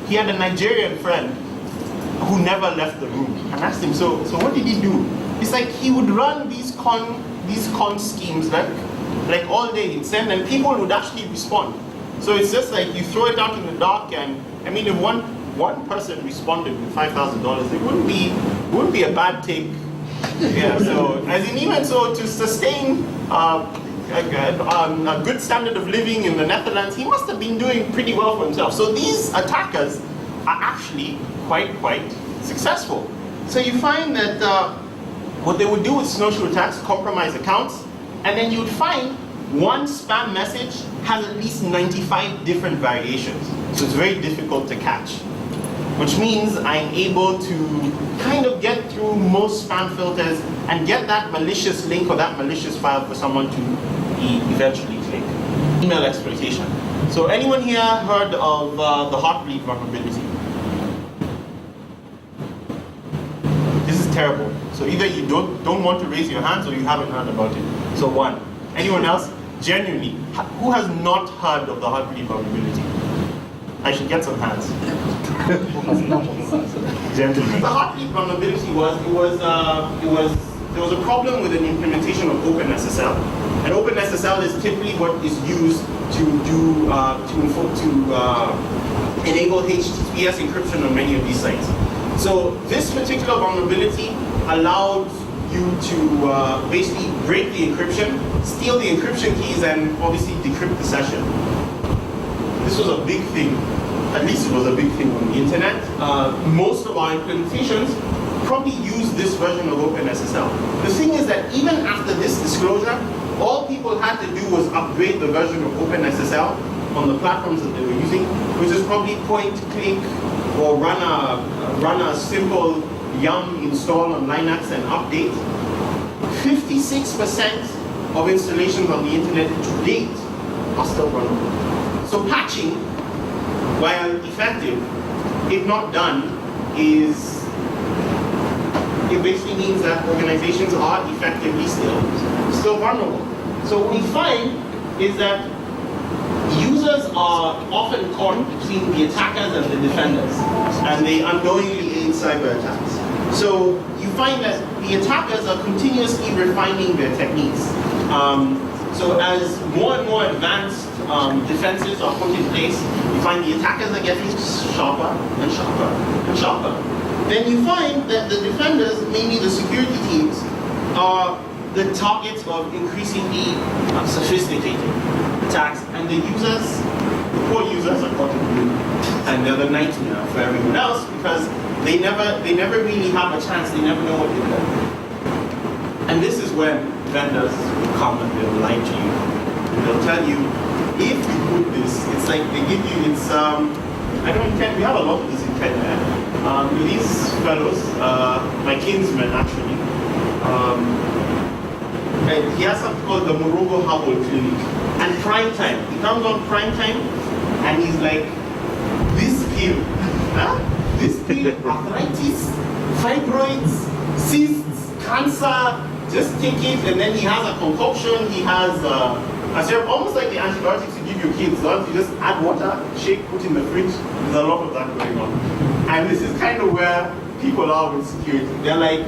he had a Nigerian friend who never left the room. And asked him, so what did he do? It's like he would run these con schemes like all day. He'd send, and people would actually respond. So it's just like you throw it out in the dark, and I mean, if one person responded with $5,000, it wouldn't be a bad take. Yeah. So as in, even so, to sustain a good standard of living in the Netherlands, he must have been doing pretty well for himself. So these attackers are actually quite successful. So you find that what they would do with snowshoe attacks, compromise accounts, and then you'd find one spam message has at least 95 different variations. So it's very difficult to catch, which means I'm able to kind of get through most spam filters and get that malicious link or that malicious file for someone to eventually click. Email exploitation. So anyone here heard of the Heartbleed vulnerability? This is terrible. So either you don't want to raise your hands or you haven't heard about it. So one. Anyone else? Genuinely, who has not heard of the Heartbleed vulnerability? I should get some hands. Gentlemen. The Heartbleed vulnerability there was a problem with an implementation of OpenSSL, and OpenSSL is typically what is used to enable HTTPS encryption on many of these sites. So this particular vulnerability allowed you to basically break the encryption, steal the encryption keys, and obviously decrypt the session. This was a big thing. At least it was a big thing on the internet. Most of our implementations probably use this version of OpenSSL. The thing is that even after this disclosure, all people had to do was upgrade the version of OpenSSL on the platforms that they were using, which is probably point, click, or run a simple yum install on Linux and update. 56% of installations on the internet to date are still vulnerable. So patching, while effective, if not done, it basically means that organizations are effectively still vulnerable. So what we find is that users are often caught between the attackers and the defenders, and they unknowingly aid cyber attacks. So you find that the attackers are continuously refining their techniques. So as more and more advanced defenses are put in place, you find the attackers are getting sharper and sharper and sharper. Then you find that the defenders, mainly the security teams, are the targets of increasingly sophisticated attacks, and the poor users are caught in the loop, and they're the nightmare for everyone else because they never really have a chance. They never know what they're doing. And this is when vendors will come and they'll lie to you. They'll tell you, if you put this, it's like they give you, I don't intend, we have a lot of this in Kenya. These fellows, my kinsman actually, and he has something called the Morogo Herbal Clinic. And prime time, he comes on prime time and he's like, this pill, arthritis, fibroids, cysts, cancer, just take it. And then he has a concoction, he has a syrup, almost like the antibiotics you give your kids. You just add water, shake, put in the fridge. There's a lot of that going on. And this is kind of where people are with security. They're like,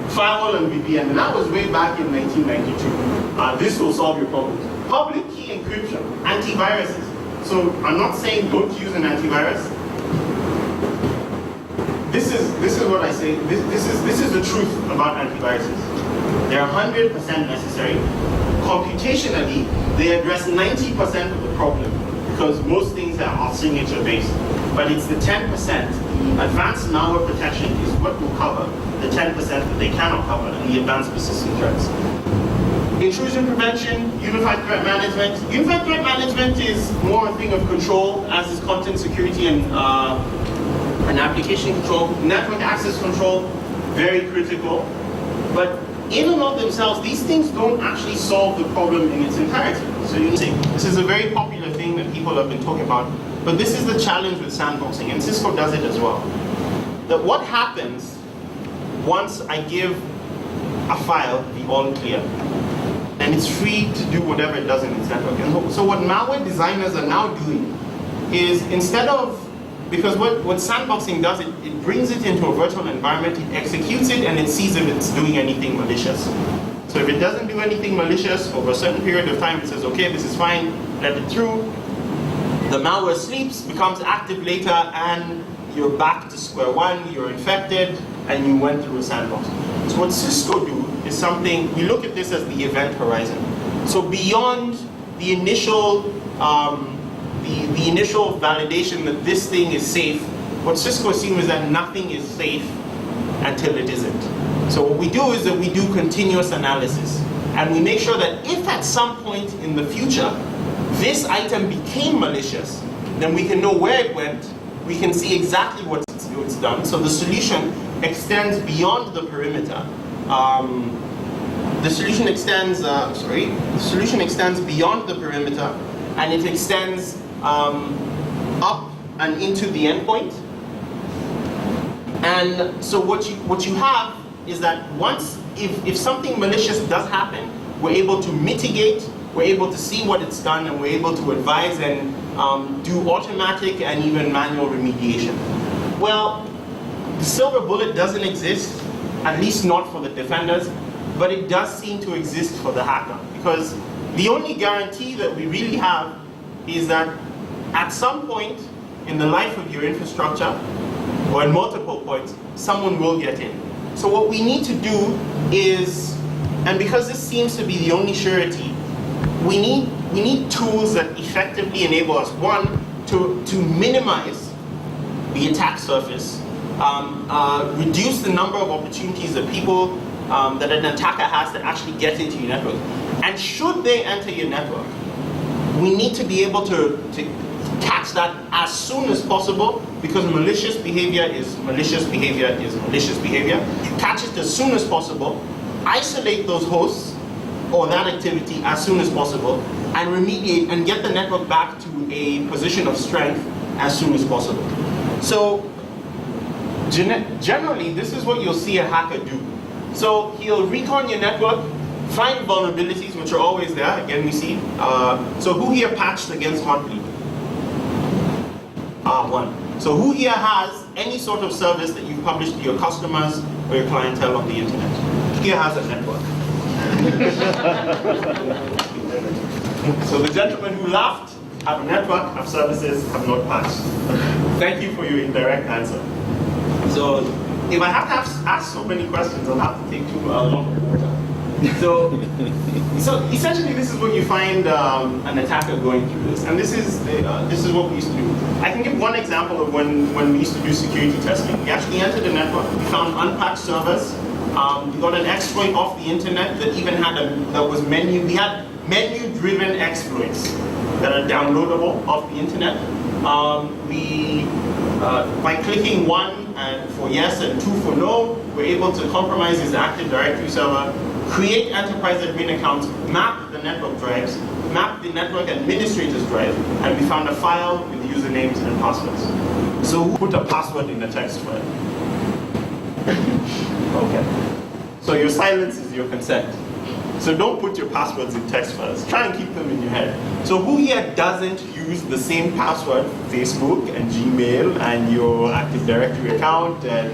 firewall and VPN, and that was way back in 1992. This will solve your problems. Public key encryption, antiviruses. So I'm not saying don't use an antivirus. This is what I say. This is the truth about antiviruses. They're 100% necessary. Computationally, they address 90% of the problem because most things are signature based. But it's the 10%. Advanced malware protection is what will cover the 10% that they cannot cover in the advanced persistent threats. Intrusion prevention, unified threat management. Unified threat management is more a thing of control, as is content security and application control. Network access control, very critical. But in and of themselves, these things don't actually solve the problem in its entirety. So you see, this is a very popular thing that people have been talking about. But this is the challenge with sandboxing, and Cisco does it as well. That what happens once I give a file the all clear, and it's free to do whatever it does in its network. And so what malware designers are now doing is, instead of Because what sandboxing does, it brings it into a virtual environment, it executes it, and it sees if it's doing anything malicious. So if it doesn't do anything malicious over a certain period of time, it says, okay, this is fine, let it through. The malware sleeps, becomes active later, and you're back to square one, you're infected, and you went through a sandbox. So what Cisco do is something, we look at this as the event horizon. So beyond the initial, the initial validation that this thing is safe, what Cisco assumes is that nothing is safe until it isn't. So what we do is that we do continuous analysis, and we make sure that if at some point in the future this item became malicious, then we can know where it went, we can see exactly what it's done. So the solution extends beyond the perimeter. The solution extends beyond the perimeter, and it extends up and into the endpoint. And so what you have is that once, if something malicious does happen, we're able to mitigate, we're able to see what it's done, and we're able to advise and do automatic and even manual remediation. Well, the silver bullet doesn't exist, at least not for the defenders, but it does seem to exist for the hacker, because the only guarantee that we really have is that at some point in the life of your infrastructure, or at multiple points, someone will get in. So what we need to do is, and because this seems to be the only surety, we need tools that effectively enable us, one, to minimize the attack surface, reduce the number of opportunities that people, that an attacker has to actually get into your network. And should they enter your network, we need to be able to catch that as soon as possible, because malicious behavior is malicious behavior is malicious behavior. Catch it as soon as possible, isolate those hosts or that activity as soon as possible, and remediate and get the network back to a position of strength as soon as possible. So generally, this is what you'll see a hacker do. So he'll recon your network, find vulnerabilities, which are always there. Again, we see. So who here patched against Heartbleed? One. So who here has any sort of service that you've published to your customers or your clientele on the internet? Who here has a network? So the gentleman who laughed have a network, have services, have not patched. Thank you for your indirect answer. So if I have to ask so many questions, I'll have to take too long. So essentially, this is what you find an attacker going through this, and this is what we used to do. I can give one example of when we used to do security testing. We actually entered the network, we found unpatched servers, we got an exploit off the internet that even had we had menu-driven exploits that are downloadable off the internet. By clicking 1 for yes and 2 for no, we're able to compromise this Active Directory server, create enterprise admin accounts, map the network drives, map the network administrator's drive, and we found a file with the usernames and passwords. So who put a password in the text file? Okay. So your silence is your consent. So don't put your passwords in text files. Try and keep them in your head. So who here doesn't use the same password, Facebook and Gmail and your Active Directory account and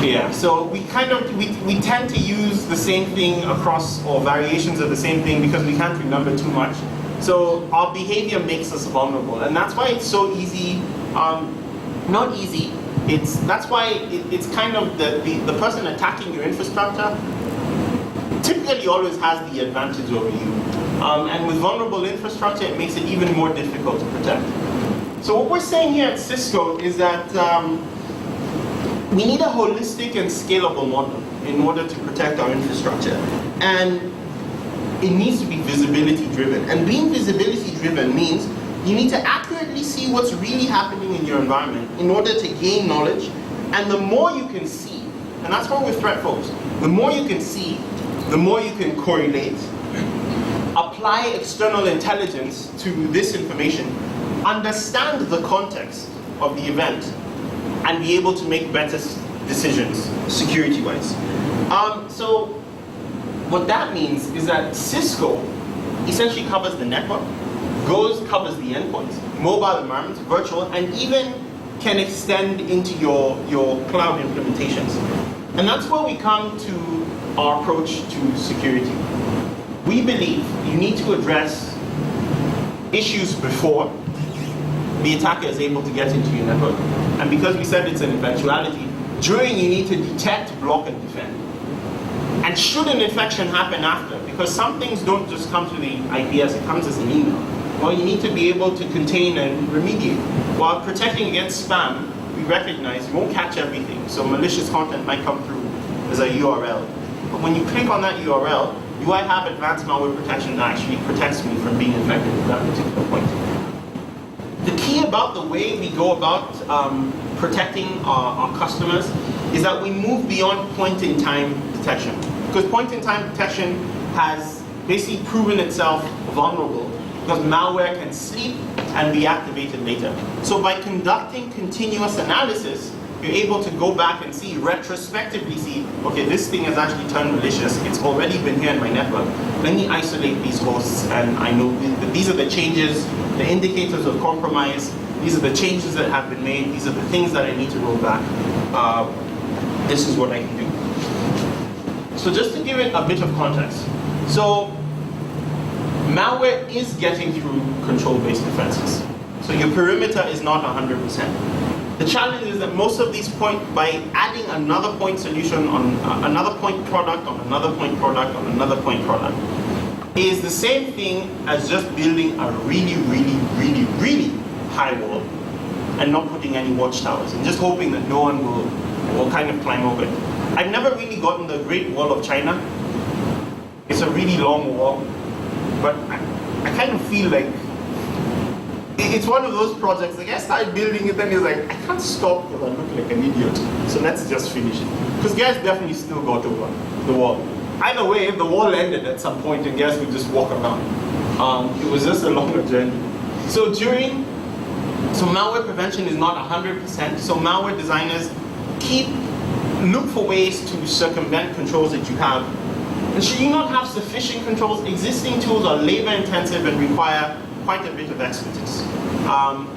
yeah. So we tend to use the same thing across, or variations of the same thing, because we can't remember too much. So our behavior makes us vulnerable, and that's why it's so easy. Not easy. That's why it's kind of the person attacking your infrastructure typically always has the advantage over you. And with vulnerable infrastructure, it makes it even more difficult to protect. So what we're saying here at Cisco is that we need a holistic and scalable model in order to protect our infrastructure. And it needs to be visibility driven. And being visibility driven means you need to accurately see what's really happening in your environment in order to gain knowledge. And the more you can see, and that's why we're threat focused, the more you can see, the more you can correlate, apply external intelligence to this information, understand the context of the event, and be able to make better decisions security-wise. So what that means is that Cisco essentially covers the network, covers the endpoints, mobile environments, virtual, and even can extend into your cloud implementations. And that's where we come to our approach to security. We believe you need to address issues before the attacker is able to get into your network. And because we said it's an eventuality, during you need to detect, block, and defend. And should an infection happen after, because some things don't just come through the IPS, it comes as an email. Well, you need to be able to contain and remediate. While protecting against spam, we recognize you won't catch everything. So malicious content might come through as a URL. But when you click on that URL, do I have advanced malware protection that actually protects me from being infected at that particular point? The key about the way we go about protecting our customers is that we move beyond point-in-time detection. Because point-in-time detection has basically proven itself vulnerable because malware can sleep and be activated later. So by conducting continuous analysis, you're able to go back and see, retrospectively see, okay, this thing has actually turned malicious, it's already been here in my network. Let me isolate these hosts, and I know that these are the changes, the indicators of compromise, these are the changes that have been made, these are the things that I need to roll back. This is what I can do. So just to give it a bit of context. So malware is getting through control-based defenses. So your perimeter is not 100%. The challenge is that most of these by adding another point solution on another point product, on another point product, on another point product, is the same thing as just building a really, really, really, really high wall and not putting any watchtowers and just hoping that no one will kind of climb over it. I've never really gotten the Great Wall of China. It's a really long wall, but I kind of feel like it's one of those projects, like I started building it, then it's like, I can't stop because I look like an idiot. So let's just finish it. Because guys definitely still got over the wall. Either way, if the wall ended at some point and guys would just walk around. It was just a longer journey. So malware prevention is not 100%. So malware designers look for ways to circumvent controls that you have. And should you not have sufficient controls, existing tools are labor intensive and require quite a bit of expertise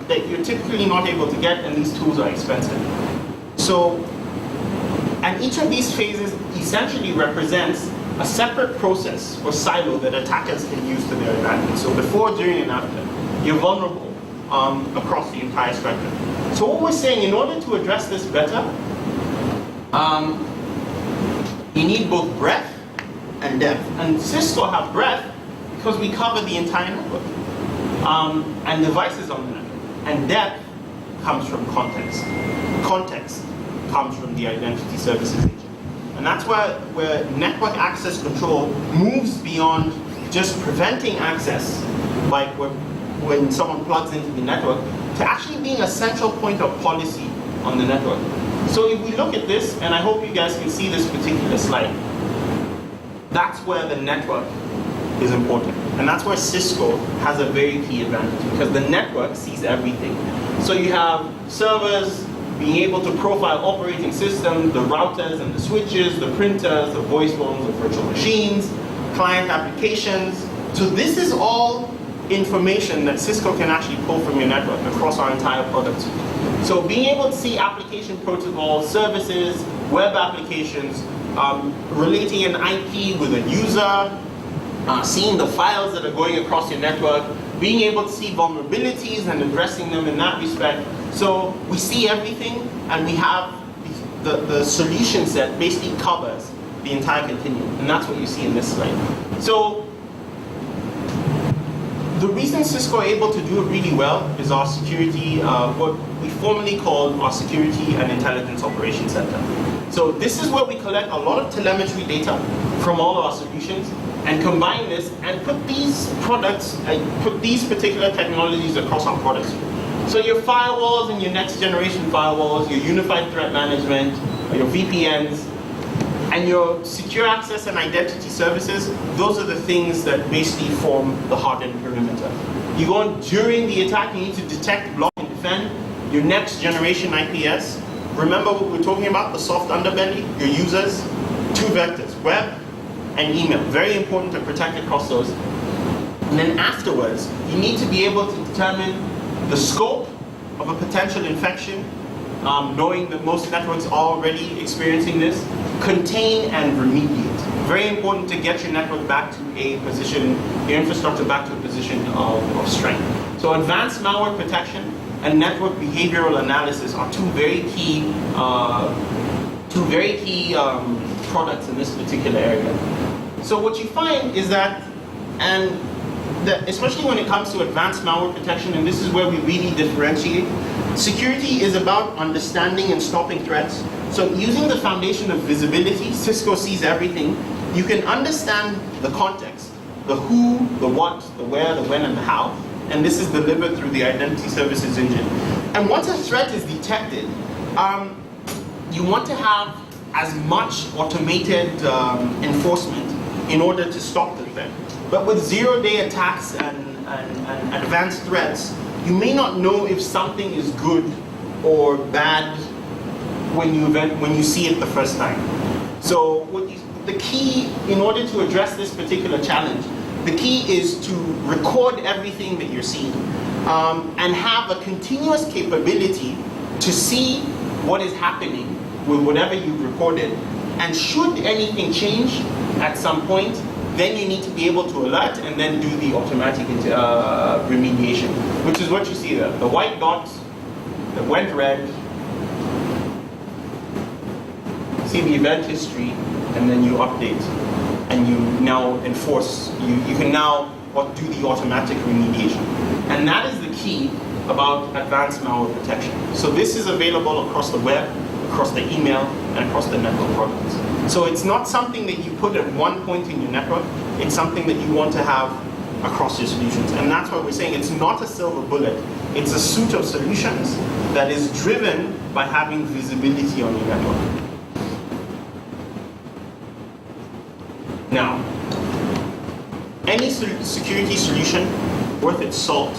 that you're typically not able to get, and these tools are expensive. So, and each of these phases essentially represents a separate process or silo that attackers can use to their advantage. So before, during, and after, you're vulnerable across the entire spectrum. So what we're saying, in order to address this better, you need both breadth and depth. And Cisco have breadth because we cover the entire network. And devices on the network. And depth comes from context. Context comes from the identity services agent. And that's where network access control moves beyond just preventing access, like when someone plugs into the network, to actually being a central point of policy on the network. So if we look at this, and I hope you guys can see this particular slide, that's where the network is important. And that's where Cisco has a very key advantage, because the network sees everything. So you have servers being able to profile operating systems, the routers and the switches, the printers, the voice phones, the virtual machines, client applications. So this is all information that Cisco can actually pull from your network across our entire product suite. So being able to see application protocols, services, web applications, relating an IP with a user, seeing the files that are going across your network, being able to see vulnerabilities and addressing them in that respect. So we see everything, and we have the solution set basically covers the entire continuum, and that's what you see in this slide. So the reason Cisco are able to do it really well is our security, what we formerly called our Security and Intelligence Operations Center. So this is where we collect a lot of telemetry data from all of our solutions and combine this and put these products, put these particular technologies across our products. So your firewalls and your next generation firewalls, your unified threat management, your VPNs, and your secure access and identity services, those are the things that basically form the hardened perimeter. You go on during the attack, you need to detect, block, and defend your next generation IPS. Remember what we were talking about, the soft underbelly, your users, two vectors, web and email. Very important to protect across those. And then afterwards, you need to be able to determine the scope of a potential infection, knowing that most networks are already experiencing this, contain and remediate. Very important to get your network back to a position, your infrastructure back to a position of strength. So advanced malware protection and network behavioral analysis are two very key products in this particular area. So what you find is that, especially when it comes to advanced malware protection, and this is where we really differentiate, security is about understanding and stopping threats. So using the foundation of visibility, Cisco sees everything. You can understand the context, the who, the what, the where, the when, and the how. And this is delivered through the identity services engine. And once a threat is detected, you want to have as much automated enforcement in order to stop the threat. But with zero-day attacks and advanced threats, you may not know if something is good or bad when you see it the first time. So the key, in order to address this particular challenge, the key is to record everything that you're seeing and have a continuous capability to see what is happening with whatever you've recorded. And should anything change at some point, then you need to be able to alert and then do the automatic remediation, which is what you see there. The white dot that went red, see the event history, and then you update. And you now enforce, you can now do the automatic remediation. And that is the key about advanced malware protection. So this is available across the web, across the email, and across the network products. So it's not something that you put at one point in your network, it's something that you want to have across your solutions. And that's why we're saying it's not a silver bullet, it's a suite of solutions that is driven by having visibility on your network. Now, any security solution worth its salt